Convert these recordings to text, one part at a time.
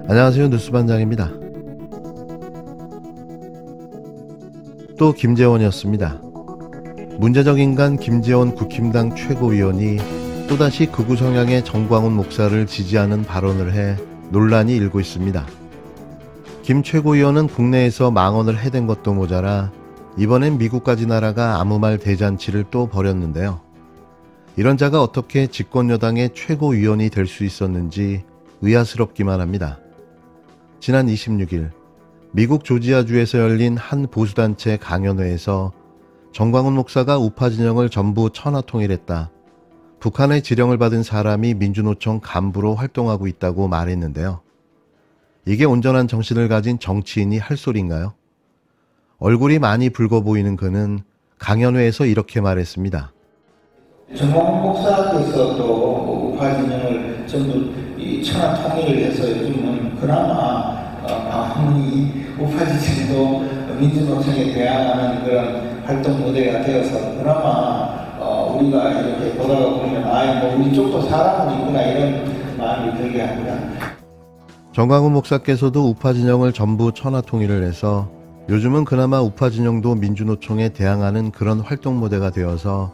안녕하세요. 뉴스반장입니다. 또 김재원이었습니다. 문제적 인간 김재원 국힘당 최고위원이 또다시 극우 성향의 정광훈 목사를 지지하는 발언을 해 논란이 일고 있습니다. 김 최고위원은 국내에서 망언을 해댄 것도 모자라 이번엔 미국까지 나라가 아무 말 대잔치를 또 벌였는데요. 이런 자가 어떻게 집권여당의 최고위원이 될 수 있었는지 의아스럽기만 합니다. 지난 26일 미국 조지아주에서 열린 한 보수단체 강연회에서 정광훈 목사가 우파 진영을 전부 천하통일했다. 북한의 지령을 받은 사람이 민주노총 간부로 활동하고 있다고 말했는데요. 이게 온전한 정신을 가진 정치인이 할 소리인가요? 얼굴이 많이 붉어 보이는 그는 강연회에서 이렇게 말했습니다. 정광훈 목사께서 또 우파 진영을 전부 천하 통일을 해서 요즘은 그나마 이 우파 진영도 민주노총에 대항하는 그런 활동 무대가 되어서 그나마 우리가 이렇게 보다가 보면 우리 쪽도 사람은 있구나 이런 마음이 들게 합니다. 정광훈 목사께서도 우파 진영을 전부 천하 통일을 해서 요즘은 그나마 우파 진영도 민주노총에 대항하는 그런 활동 무대가 되어서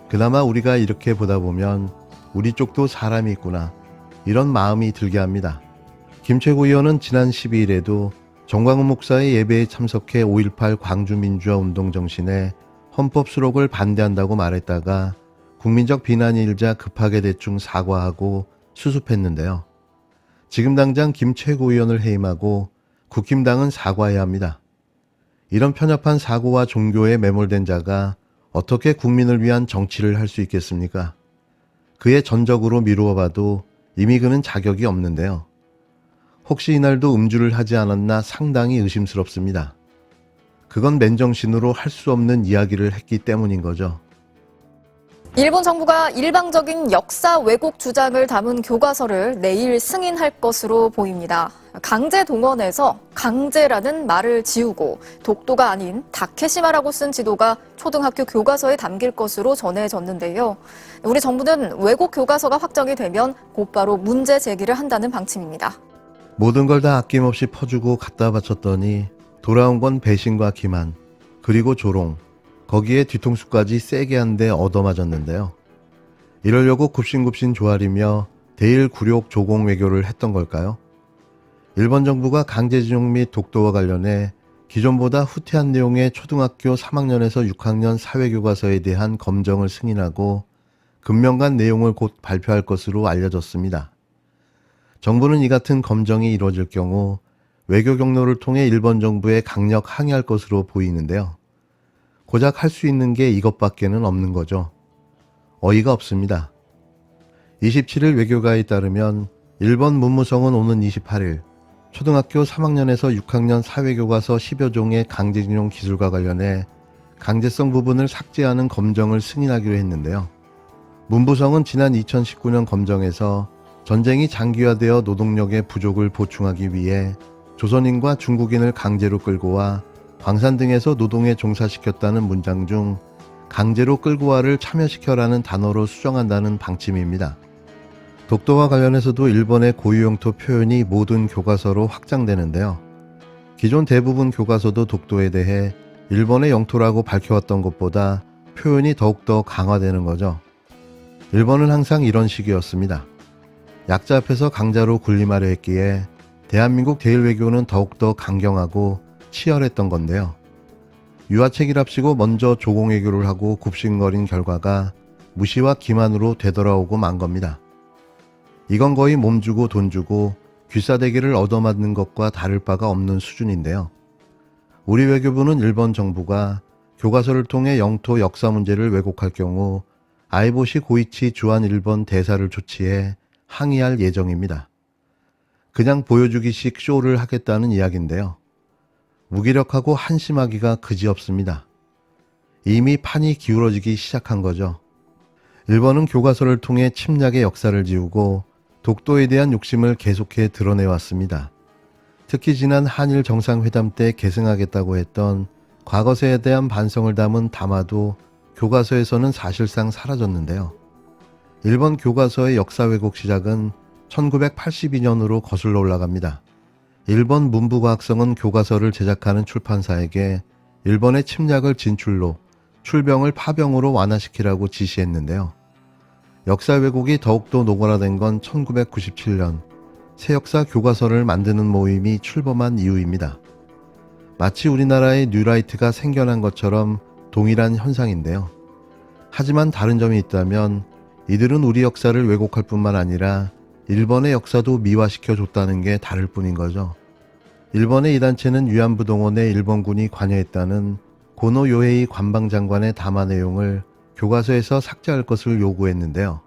그나마 우리가 이렇게 보다 보면 우리 쪽도 사람이 있구나 이런 마음이 들게 합니다. 김 최고위원은 지난 12일에도 정광훈 목사의 예배에 참석해 5.18 광주민주화 운동 정신에 헌법 수록을 반대한다고 말했다가 국민적 비난이 일자 급하게 대충 사과하고 수습했는데요. 지금 당장 김 최고위원을 해임하고 국힘당은 사과해야 합니다. 이런 편협한 사고와 종교에 매몰된 자가 어떻게 국민을 위한 정치를 할 수 있겠습니까? 그의 전적으로 미루어 봐도 이미 그는 자격이 없는데요. 혹시 이날도 음주를 하지 않았나 상당히 의심스럽습니다. 그건 맨정신으로 할 수 없는 이야기를 했기 때문인 거죠. 일본 정부가 일방적인 역사 왜곡 주장을 담은 교과서를 내일 승인할 것으로 보입니다. 강제 동원해서 강제라는 말을 지우고 독도가 아닌 다케시마라고 쓴 지도가 초등학교 교과서에 담길 것으로 전해졌는데요. 우리 정부는 왜곡 교과서가 확정이 되면 곧바로 문제 제기를 한다는 방침입니다. 모든 걸 다 아낌없이 퍼주고 갖다 바쳤더니 돌아온 건 배신과 기만, 그리고 조롱, 거기에 뒤통수까지 세게 한 대 얻어맞았는데요. 이러려고 굽신굽신 조아리며 대일 굴욕 조공 외교를 했던 걸까요? 일본 정부가 강제징용 및 독도와 관련해 기존보다 후퇴한 내용의 초등학교 3학년에서 6학년 사회교과서에 대한 검정을 승인하고 금명간 내용을 곧 발표할 것으로 알려졌습니다. 정부는 이 같은 검정이 이루어질 경우 외교 경로를 통해 일본 정부에 강력 항의할 것으로 보이는데요. 고작 할 수 있는 게 이것밖에는 없는 거죠. 어이가 없습니다. 27일 외교가에 따르면 일본 문무성은 오는 28일 초등학교 3학년에서 6학년 사회교과서 10여 종의 강제징용 기술과 관련해 강제성 부분을 삭제하는 검정을 승인하기로 했는데요. 문부성은 지난 2019년 검정에서 전쟁이 장기화되어 노동력의 부족을 보충하기 위해 조선인과 중국인을 강제로 끌고 와 광산 등에서 노동에 종사시켰다는 문장 중 강제로 끌고 와를 참여시켜라는 단어로 수정한다는 방침입니다. 독도와 관련해서도 일본의 고유영토 표현이 모든 교과서로 확장되는데요. 기존 대부분 교과서도 독도에 대해 일본의 영토라고 밝혀왔던 것보다 표현이 더욱더 강화되는 거죠. 일본은 항상 이런 식이었습니다. 약자 앞에서 강자로 군림하려 했기에 대한민국 대일외교는 더욱더 강경하고 치열했던 건데요. 유화책이랍시고 먼저 조공외교를 하고 굽신거린 결과가 무시와 기만으로 되돌아오고 만 겁니다. 이건 거의 몸 주고 돈 주고 귀싸대기를 얻어맞는 것과 다를 바가 없는 수준인데요. 우리 외교부는 일본 정부가 교과서를 통해 영토 역사 문제를 왜곡할 경우 아이보시 고이치 주한 일본 대사를 조치해 항의할 예정입니다. 그냥 보여주기식 쇼를 하겠다는 이야기인데요. 무기력하고 한심하기가 그지없습니다. 이미 판이 기울어지기 시작한 거죠. 일본은 교과서를 통해 침략의 역사를 지우고 독도에 대한 욕심을 계속해 드러내왔습니다. 특히 지난 한일 정상회담 때 계승하겠다고 했던 과거세에 대한 반성을 담은 담화도 교과서에서는 사실상 사라졌는데요. 일본 교과서의 역사 왜곡 시작은 1982년으로 거슬러 올라갑니다. 일본 문부과학성은 교과서를 제작하는 출판사에게 일본의 침략을 진출로 출병을 파병으로 완화시키라고 지시했는데요. 역사 왜곡이 더욱더 노골화된 건 1997년 새역사 교과서를 만드는 모임이 출범한 이후입니다. 마치 우리나라의 뉴라이트가 생겨난 것처럼 동일한 현상인데요. 하지만 다른 점이 있다면 이들은 우리 역사를 왜곡할 뿐만 아니라 일본의 역사도 미화시켜 줬다는 게 다를 뿐인 거죠. 일본의 이 단체는 위안부동원에 일본군이 관여했다는 고노 요헤이 관방장관의 담화 내용을 교과서에서 삭제할 것을 요구했는데요.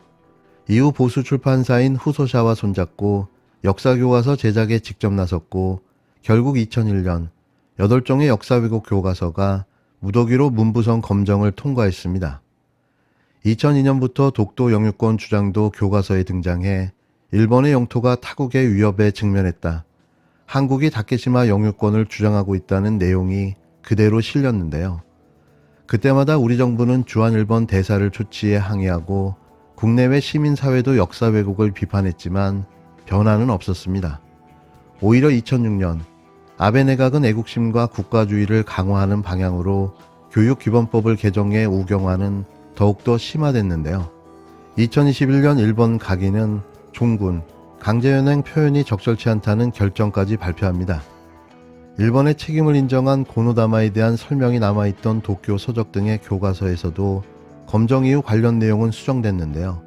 이후 보수 출판사인 후소샤와 손잡고 역사교과서 제작에 직접 나섰고 결국 2001년 8종의 역사 왜곡 교과서가 무더기로 문부성 검정을 통과했습니다. 2002년부터 독도 영유권 주장도 교과서에 등장해 일본의 영토가 타국의 위협에 직면했다. 한국이 다케시마 영유권을 주장하고 있다는 내용이 그대로 실렸는데요. 그때마다 우리 정부는 주한일본 대사를 초치해 항의하고 국내외 시민사회도 역사 왜곡을 비판했지만 변화는 없었습니다. 오히려 2006년 아베 내각은 애국심과 국가주의를 강화하는 방향으로 교육기본법을 개정해 우경화는 더욱더 심화됐는데요. 2021년 일본 가기는 종군, 강제연행 표현이 적절치 않다는 결정까지 발표합니다. 일본의 책임을 인정한 고노다마에 대한 설명이 남아있던 도쿄 서적 등의 교과서에서도 검정 이후 관련 내용은 수정됐는데요.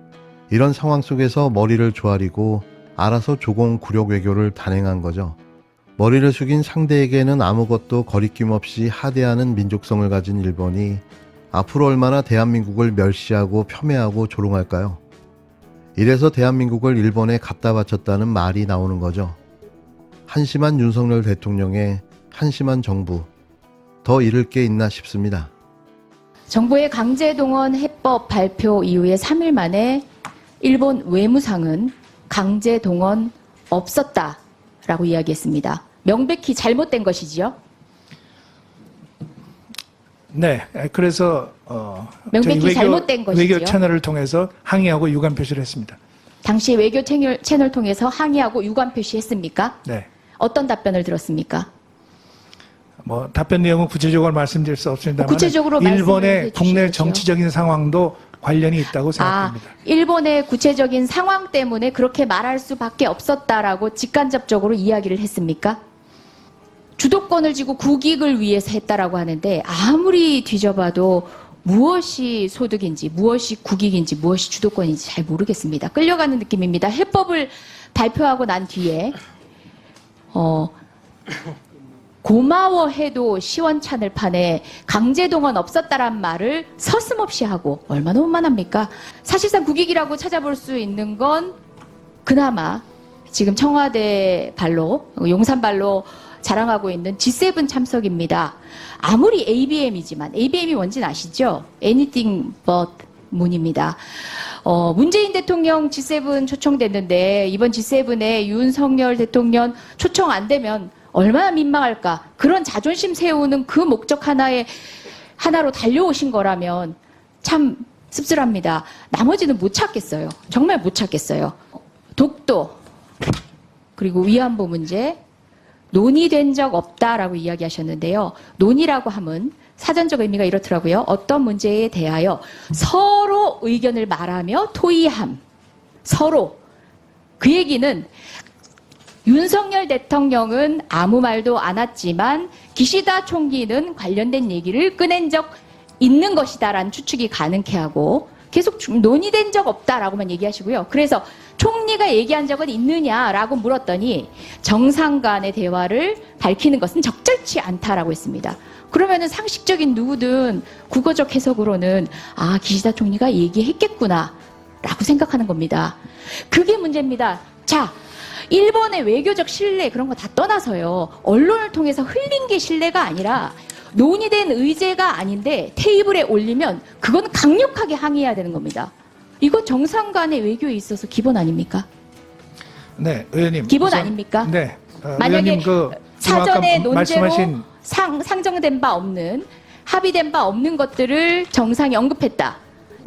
이런 상황 속에서 머리를 조아리고 알아서 조공 굴욕 외교를 단행한 거죠. 머리를 숙인 상대에게는 아무것도 거리낌 없이 하대하는 민족성을 가진 일본이 앞으로 얼마나 대한민국을 멸시하고 폄훼하고 조롱할까요? 이래서 대한민국을 일본에 갖다 바쳤다는 말이 나오는 거죠. 한심한 윤석열 대통령의 한심한 정부, 더 잃을 게 있나 싶습니다. 정부의 강제동원 해법 발표 이후에 3일 만에 일본 외무상은 강제동원 없었다라고 이야기했습니다. 명백히 잘못된 것이지요? 네, 그래서 명백히 저희 잘못된 것이지요? 외교 채널을 통해서 항의하고 유감 표시를 했습니다. 당시 외교 채널 통해서 항의하고 유감 표시했습니까? 네, 어떤 답변을 들었습니까? 뭐 답변 내용은 구체적으로 말씀드릴 수 없습니다만 구체적으로 일본의 말씀해 국내 주시겠죠. 정치적인 상황도 관련이 있다고 생각합니다. 일본의 구체적인 상황 때문에 그렇게 말할 수밖에 없었다라고 직간접적으로 이야기를 했습니까? 주도권을 쥐고 국익을 위해서 했다라고 하는데 아무리 뒤져봐도 무엇이 소득인지 무엇이 국익인지 무엇이 주도권인지 잘 모르겠습니다. 끌려가는 느낌입니다. 해법을 발표하고 난 뒤에 고마워해도 시원찮을 판에 강제동원 없었다란 말을 서슴없이 하고 얼마나 원만합니까? 사실상 국익이라고 찾아볼 수 있는 건 그나마 지금 청와대 발로 용산 발로 자랑하고 있는 G7 참석입니다. 아무리 ABM이지만 ABM이 뭔지 아시죠? Anything but 문입니다. 문재인 대통령 G7 초청됐는데 이번 G7에 윤석열 대통령 초청 안 되면 얼마나 민망할까. 그런 자존심 세우는 그 목적 하나로 달려오신 거라면 참 씁쓸합니다. 나머지는 못 찾겠어요. 정말 못 찾겠어요. 독도 그리고 위안부 문제 논의된 적 없다라고 이야기하셨는데요. 논의라고 하면 사전적 의미가 이렇더라고요. 어떤 문제에 대하여 서로 의견을 말하며 토의함. 서로. 그 얘기는 윤석열 대통령은 아무 말도 안 했지만 기시다 총리는 관련된 얘기를 꺼낸 적 있는 것이다라는 추측이 가능케 하고 계속 논의된 적 없다라고만 얘기하시고요. 그래서 총리가 얘기한 적은 있느냐라고 물었더니 정상 간의 대화를 밝히는 것은 적절치 않다라고 했습니다. 그러면은 상식적인 누구든 국어적 해석으로는 기시다 총리가 얘기했겠구나 라고 생각하는 겁니다. 그게 문제입니다. 자, 일본의 외교적 신뢰 그런 거 다 떠나서요. 언론을 통해서 흘린 게 신뢰가 아니라 논의된 의제가 아닌데 테이블에 올리면 그건 강력하게 항의해야 되는 겁니다. 이건 정상 간의 외교에 있어서 기본 아닙니까? 네, 의원님. 기본 우선, 아닙니까? 네. 만약에 의원님 사전에 논제로 말씀하신 상정된 바 없는 합의된 바 없는 것들을 정상이 언급했다.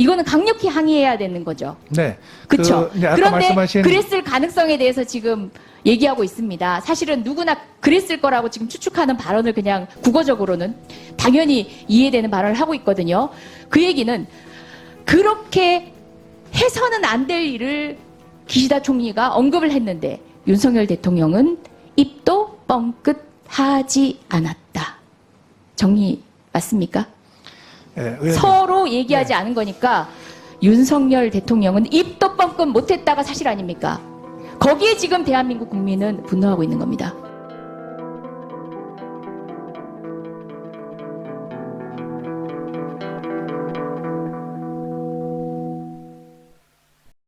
이거는 강력히 항의해야 되는 거죠. 네. 그렇죠. 이제 아까 그런데 말씀하신 그랬을 가능성에 대해서 지금 얘기하고 있습니다. 사실은 누구나 그랬을 거라고 지금 추측하는 발언을 그냥 국어적으로는 당연히 이해되는 발언을 하고 있거든요. 그 얘기는 그렇게 해서는 안 될 일을 기시다 총리가 언급을 했는데 윤석열 대통령은 입도 뻥끗하지 않았다. 정리 맞습니까? 예, 의원님. 서로 얘기하지 않은 거니까 윤석열 대통령은 입도 뻥끗 못했다가 사실 아닙니까? 거기에 지금 대한민국 국민은 분노하고 있는 겁니다.